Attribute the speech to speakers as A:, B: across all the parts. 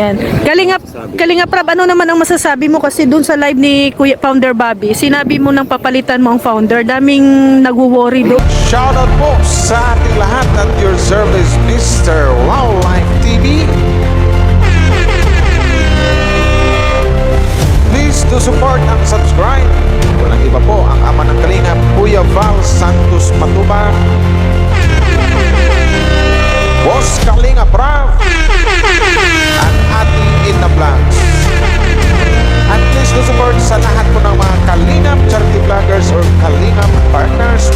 A: Yan. Kalinga Prab, ano naman ang masasabi mo kasi dun sa live ni Kuya Founder Bobby, sinabi mo nang papalitan mo ang founder, daming nagwo-worry doon.
B: Shoutout po sa ating lahat at your service, Mr. Wildlife TV. Please do support and subscribe. Walang iba po ang ama ng Kalingap, Kuya Val Santos Matubang, Boss Kalinga Prav, at ating Ina Vlogs. At please do support sa lahat po ng mga Kalingap charity vloggers or Kalingap partners.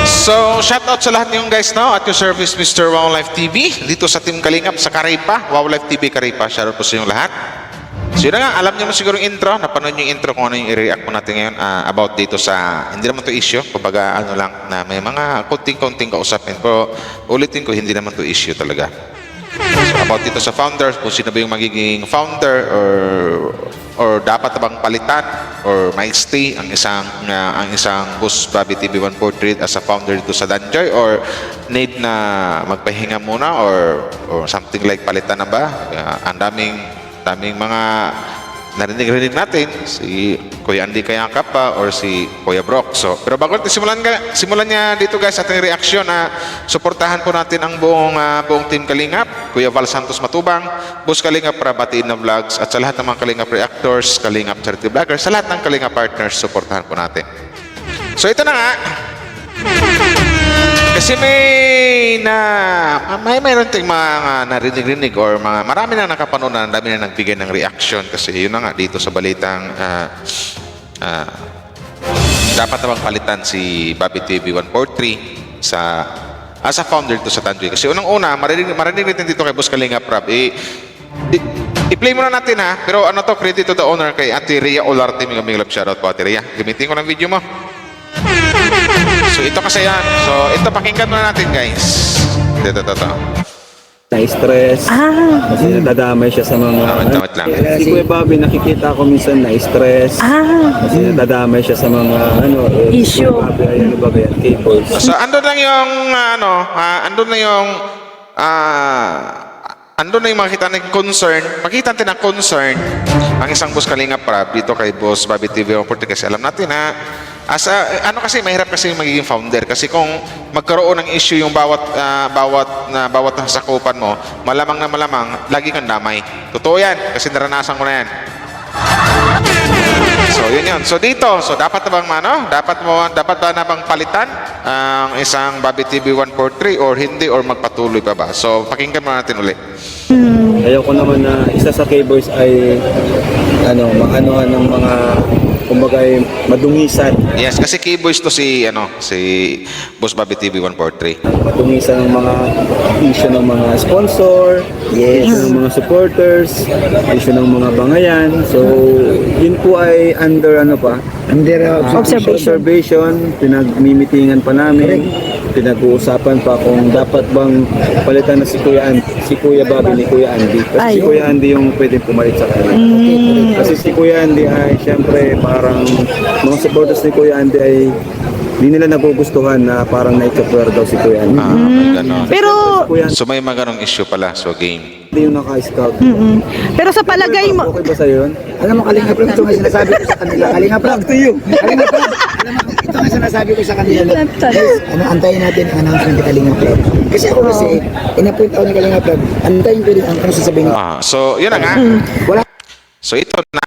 B: So, shoutout sa lahat niyong guys now at your service, Mr. Wildlife TV. Dito sa Team Kalingap sa Karipa, Wildlife TV Karipa. Shoutout po sa inyong lahat. So yun na nga, alam niyo mo siguro yung intro, napanood yung intro kung ano yung i-react mo natin ngayon about dito sa, hindi naman to issue, kumbaga ano lang, na may mga konting-konting kausapin, pero ulitin ko, hindi naman to issue talaga. So about dito sa founders, kung sino ba yung magiging founder or dapat bang palitan or may stay ang isang Boss Bobby TV 143 as a founder dito sa Danjoy, or need na magpahinga muna or something like palitan na ba? Ang daming mga narinig natin, si Kuya Andy Kayangkap pa or si Kuya Brock. So, pero bago natin simulan niya dito guys ating reaksyon na suportahan po natin ang buong Team Kalingap, Kuya Val Santos Matubang, Boss Kalingap Prabatiin na Vlogs, at sa lahat ng mga Kalingap reactors, Kalingap charity vloggers, sa lahat ng Kalingap partners, suportahan po natin. So ito na nga, kasi mayroon tayong mga narinig-rinig or marami na nakapanood na, dami na nagbigay ng reaction kasi yun na nga dito sa balitang dapat na bang palitan si Bobby TV 143 as a founder dito sa Danjoy. Kasi unang-una, marinig natin dito kay Boss Kalinga Prab, i-play muna natin ha, pero ano to, credit to the owner kay Ate Rhea Olarte. May love shoutout po Ate Rhea, gamitin ko ng video mo. So ito kasi yan. So ito, pakinggan muna natin guys. Ito.
C: Na-stress. Kasi nadadamay siya sa mga...
B: Wait lang.
C: Si Kuya Bobby, nakikita ko minsan na-stress. Kasi nadadamay siya sa mga
A: Issue.
C: Ano ba yan? Cables.
B: So andun lang yung andun na yung makita ng concern. Makita natin ang concern ang isang Boss Kalinga Prab dito kay Boss Bobby TV 143 kasi alam natin na kasi mahirap kasi yung magiging founder kasi kung magkaroon ng issue yung bawat nasakupan mo, malamang lagi kang damay. Totoo yan kasi naranasan ko na yan. So yun. So dito, dapat ba na bang palitan ang isang Bobby TV 143 or hindi, or magpatuloy pa ba? So pakinggan mo natin ulit.
C: Ayoko naman na isa sa K-Boys ay maanuhan ng mga kumbaga ay madungisan.
B: Yes, kasi K-Boys to si Boss Bobby TV 143.
C: Madungisan ng mga issue ng mga sponsor, issue ng mga supporters, issue ng mga bangayan. So yun po ay under observation. Pinagmimitingan pa namin, pinag-uusapan pa kung dapat bang palitan na si Kuya Bobby ni Kuya Andy. Kasi si Kuya Andy yung pwedeng pumalit sa kanya. Kasi si Kuya Andy ay siyempre parang mga supporters ni Kuya Andy ay hindi nila nagugustuhan na parang na-chopper daw si Kuya Andy.
A: Pero
B: So may mga ganong issue pala, so game.
C: Hindi yung naka-scout.
A: pero sa palagay mo,
C: Okay ba sa'yo yun?
D: Alam mo, Kalinga Prab, ito nga sinasabi ko sa kanila. Kalinga Prab, to you. Kalinga Prab, alam mo, ito nga sinasabi ko sa kanila. Guys, antayin natin ang announcement ni Kalinga Prab. Kasi ako kasi, ina-point out ni Kalinga Prab, antayin ko rin ang sasabihin niya.
B: So yun na nga.
D: Wala.
B: So ito na.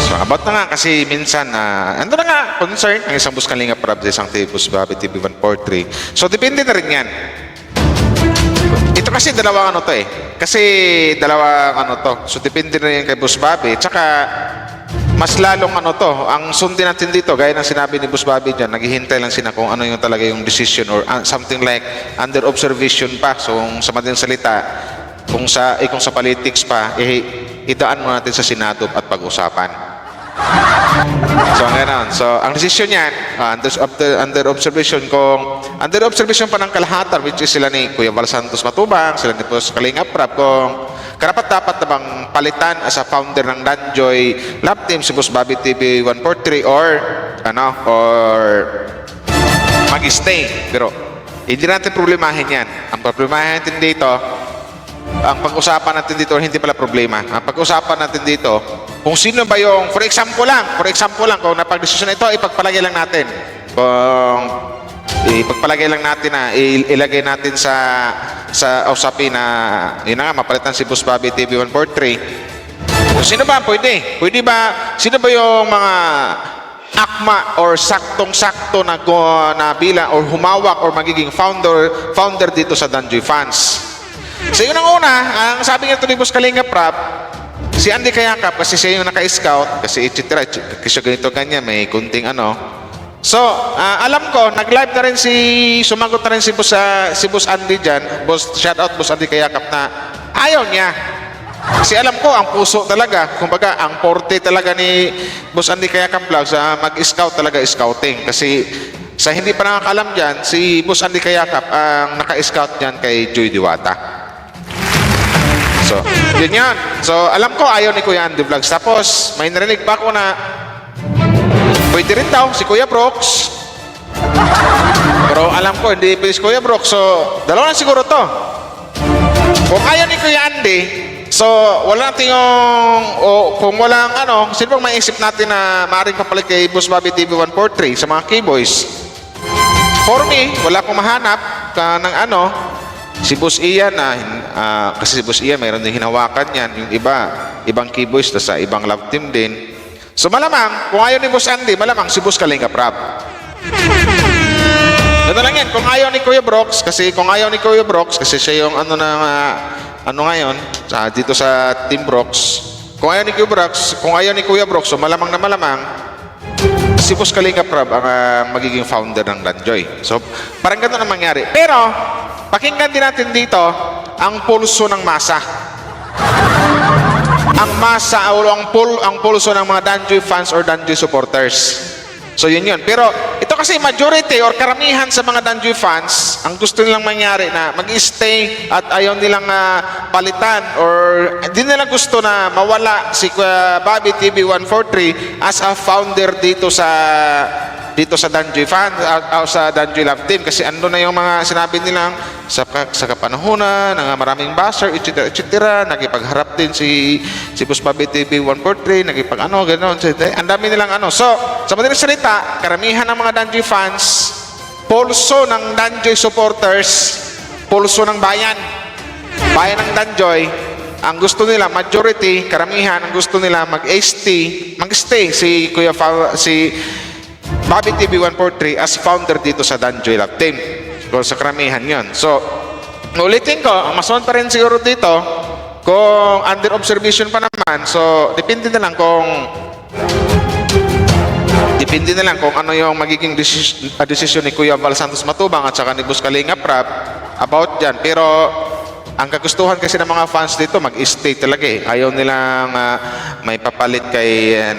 B: So about na nga kasi minsan ando na nga concern ang isang Boss Kalinga Prab sa isang Boss Bobby TV 143. So depende na rin yan. Ito kasi dalawang Kasi dalawang So depende na yan kay Boss Bobby. Tsaka mas lalong ang sundin natin dito, gaya ng sinabi ni Boss Bobby dyan, naghihintay lang sila kung ano yung talaga yung decision or something like under observation pa. So sa madaling salita, kung sa politics pa, idaan mo natin sa Senado at pag-usapan. So ganoon. So ang decision niyan under observation, kung under observation pa ng kalahatan, which is sila ni Kuya Val Santos Matubang, sila ni Boss Kalinga Prab, kung karapat-dapat na bang palitan as a founder ng Danjoy Love Team si Boss Bobby TV 143 or mag-stay. Pero hindi natin problemahin yan. Ang problemahin natin dito, ang pag-usapan natin dito, hindi pala problema. Ang pag-usapan natin dito, kung sino ba yung, for example lang, kung napag-desisyon ito, ipagpalagay lang natin. Kung ipagpalagay lang natin na ilagay natin sa usapin na yun na nga, mapalitan si Boss Bobby TV 143. So, sino ba pwede? Pwede ba, sino ba yung mga akma or saktong-sakto na bilang or humawak or magiging founder dito sa Danjoy Fans? So yun ang una, ang sabi nga ito ni Boss Kalinga Prab, si Andy Kayakap kasi siya yung naka-scout, kasi kasi ganito ganyan, may kunting ano. So, alam ko, nag-live na rin sumagot na rin si Boss Andy dyan, shoutout Boss Andy Kayakap na ayaw niya. Kasi alam ko, ang puso talaga, kumbaga, ang forte talaga ni Boss Andy Kayakap Vlogs, mag-scout talaga, scouting. Kasi sa hindi pa nakakalam dyan, si Boss Andy Kayakap ang naka-scout dyan kay Joy Diwata. So, yun yan. So, alam ko, ayaw ni Kuya Andy Vlogs. Tapos, may narinig pa ako na pwede rin daw si Kuya Brooks. Pero alam ko, hindi pwede si Kuya Brooks. So, dalawa na siguro to. Kung ayaw ni Kuya Andy, so, wala natin kung walang sino bang maisip natin na maaaring kapalit kay Boss Bobby TV 143 sa mga keyboys? For me, wala akong mahanap ng si Boss Ian kasi si Boss Ian mayroon din hinawakan yan, yung ibang keyboys na sa ibang love team din. So malamang, kung ayaw ni Boss Andy, malamang si Boss Kalinga Prab. Ito lang yan, kung ayaw ni Kuya Brooks, kasi siya yung ngayon, dito sa Team Brooks. Kung ayaw ni Kuya Brooks, so malamang na malamang, si Boss Kalinga Prab ang magiging founder ng Danjoy. So, parang ganun ang mangyari. Pero, pakinggan din natin dito ang pulso ng masa. Ang masa o ang pulso ng mga Danjoy fans or Danjoy supporters. So, yun. Pero, ito kasi majority or karamihan sa mga Danjoy fans, ang gusto nilang mangyari na mag-stay at ayaw nilang palitan or hindi nila gusto na mawala si Bobby TV 143 as a founder dito sa Danjoy Fans sa Danjoy Love Team, kasi ando na yung mga sinabi nilang sa kapanahunan ng maraming basher, etc. Nakipagharap din si Boss Bobby TV 143, gano'n. Ang dami nilang So, sa madaling salita, karamihan ng mga Danjoy fans, pulso ng Danjoy supporters, pulso ng bayan ng Danjoy, ang gusto nila, majority, karamihan, ang gusto nila mag-stay si Bobby TV 143 as founder dito sa Danjoy Love Team. So, sa karamihan yun. So, ulitin ko, ang mason pa rin siguro dito, kung under observation pa naman, so, depende na lang kung ano yung magiging desisyon ni Kuya Val Santos Matubang at saka ni Boss Kalinga Prab about dyan. Pero, ang kagustuhan kasi ng mga fans dito, mag-stay talaga eh. Ayaw nilang may papalit kay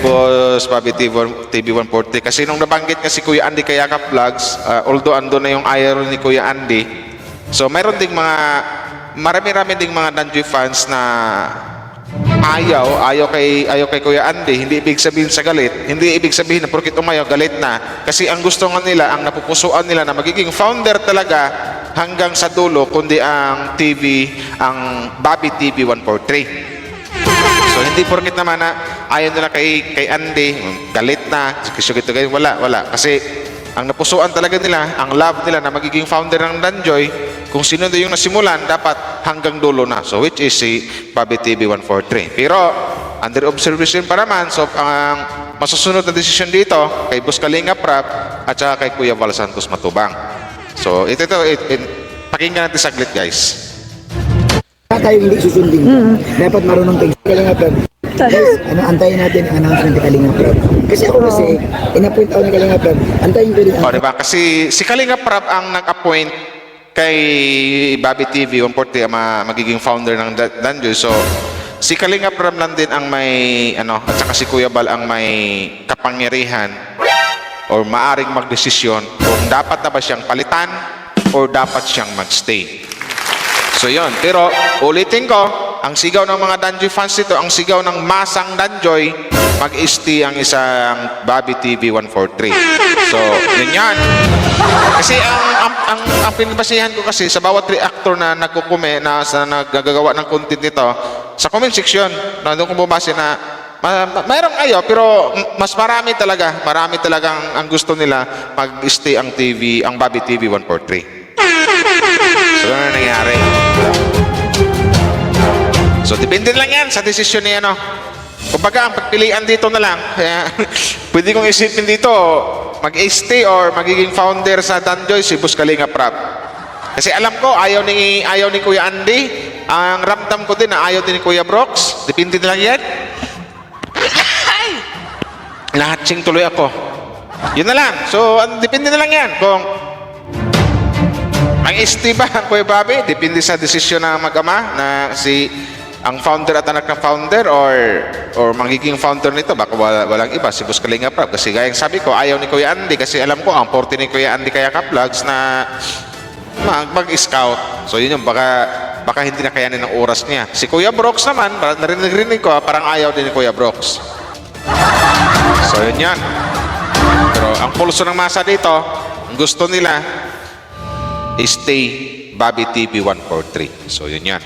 B: Boss Bobby TV 140. Kasi nung nabanggit nga si Kuya Andy Kayakap Vlogs, although ando na yung ayaw ni Kuya Andy, so mayroon ding marami ding mga Danjoy fans na ayaw kay Kuya Andy. Hindi ibig sabihin sa galit, hindi ibig sabihin na porkit umayaw galit na, kasi ang gusto nga nila, ang napupusuan nila na magiging founder talaga hanggang sa dulo, kundi ang Bobby TV 143. So, hindi porkit naman na ayaw nila kay Andy, galit na, wala. Kasi, ang napusuan talaga nila, ang love nila na magiging founder ng Danjoy, kung sino na yung nasimulan, dapat hanggang dulo na. So, which is si Bobby TV 143. Pero, under observation pa naman, so, ang masusunod na desisyon dito, kay Boss Kalinga Prab, at saka kay Kuya Val Santos Matubang. So, ito, pakinggan natin saglit, guys.
D: Tayo hindi susundin. Dapat marunong tayo sa Kalinga Prab. Guys, antayin natin ang announcement ni Kalinga Prab. Kasi ako in-appoint ako ni Kalinga Prab. Antayin ko din.
B: Diba? Kasi si Kalinga Prab ang nag-appoint kay Bobby TV 140 magiging founder ng Danjoy. So, si Kalinga Prab lang din ang may, at saka si Kuya Bal ang may kapangyarihan or maaring magdesisyon kung dapat na ba siyang palitan or dapat siyang magstay. So yun, pero ulitin ko, ang sigaw ng mga Danjoy fans dito, ang sigaw ng masang Danjoy, mag-stay ang isang Bobby TV 143. So, yun yan. Kasi ang pinabasihan ko kasi sa bawat reactor na nagkukume, na naggagawa ng content nito, sa comment section, doon ko bumase na mayroong ayo, pero mas marami talagang ang gusto nila mag-stay ang TV, ang Bobby TV 143. So, ano nangyari? So, depende lang yan sa desisyon ni ano. Kumbaga, ang pagpilian dito na lang, kaya pwede kong isipin dito, mag-stay or magiging founder sa Danjoy, si Boss Kalinga Prab. Kasi alam ko, ayaw ni Kuya Andy. Ang ramdam ko din na ayaw din ni Kuya Brooks. Depende na lang yan. Lahat sing tuloy ako. Yun na lang. So, depende na lang yan. Kung mag-stay ba ang Kuya Bobby, depende sa desisyon ng mag-ama na si ang founder at anak ng founder or magiging founder nito, baka walang iba, si Boss Kalinga Prab. Kasi gayang sabi ko, ayaw ni Kuya Andy kasi alam ko, ang 40 ni Kuya Andy kaya ka-vlogs na mag-scout. So yun yung baka hindi na kayanin ng oras niya. Si Kuya Brooks naman, narinig ko, parang ayaw din ni Kuya Brooks. So yun yan. Pero ang pulso ng masa dito, ang gusto nila, stay Bobby TV 143. So yun yan.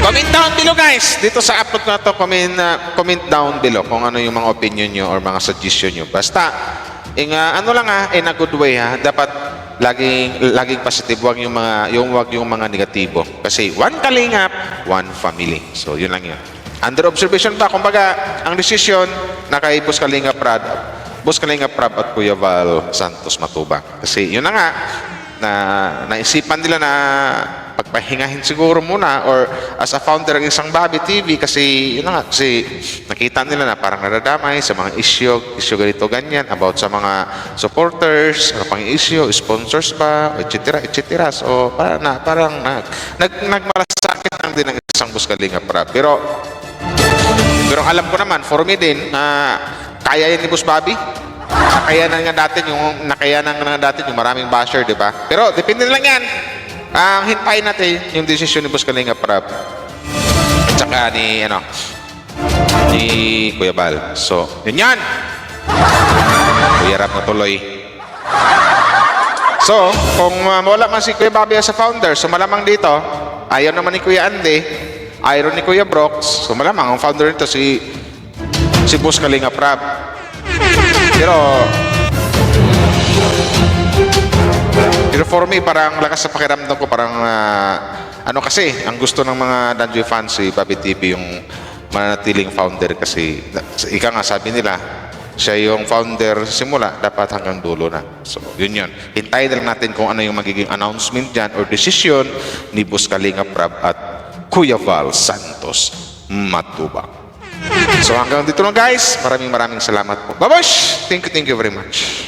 B: Comment down below guys. Dito sa upload na to, comment down below kung ano yung mga opinion nyo or mga suggestion nyo. Basta, ano lang in a good way ha. Dapat laging positive, wag yung mga negatibo. Kasi one kalingap, one family. So yun lang yun. Under observation pa, kumbaga, ang desisyon na kay Boss Kalinga Prab at Kuya Val Santos Matubang. Kasi yun na nga, na naisipan nila na pagpahingahin siguro muna or as a founder ng isang Bobby TV kasi yun na nga, kasi nakita nila na parang nadadamay sa mga issue ganito ganyan about sa mga supporters, ano pang issue, sponsors ba, etc. So parang nagmalasakit lang din ng isang Boss Kalinga Prab. Pero alam ko naman, for me din, kaya yan ni Boss Bobby. Nakayanan nga natin yung maraming basher, di ba? Pero depende lang yan. Ang hintayin natin yung desisyon ni Boss Kalinga Prab at saka ni Kuya Bal. So, yun yan. Kuya Rap na tuloy. So, kung wala man si Kuya Bobby sa founder, so malamang dito, ayaw naman ni Kuya Andy, ayaw ni Kuya Brooks, so malamang ang founder nito si Boss Kalinga Prab. Pero for me, parang lakas sa pakiramdam ko, parang kasi, ang gusto ng mga Danjoy fans si Bobby TV yung mananatiling founder kasi ika nga sabi nila, siya yung founder simula, dapat hanggang dulo na. So, yun. Hintayin lang natin kung ano yung magiging announcement dyan or decision ni Boss Kalinga Prab at Kuya Val Santos Matubang. So hanggang dito lang guys. Maraming salamat po. Babosh! Thank you very much.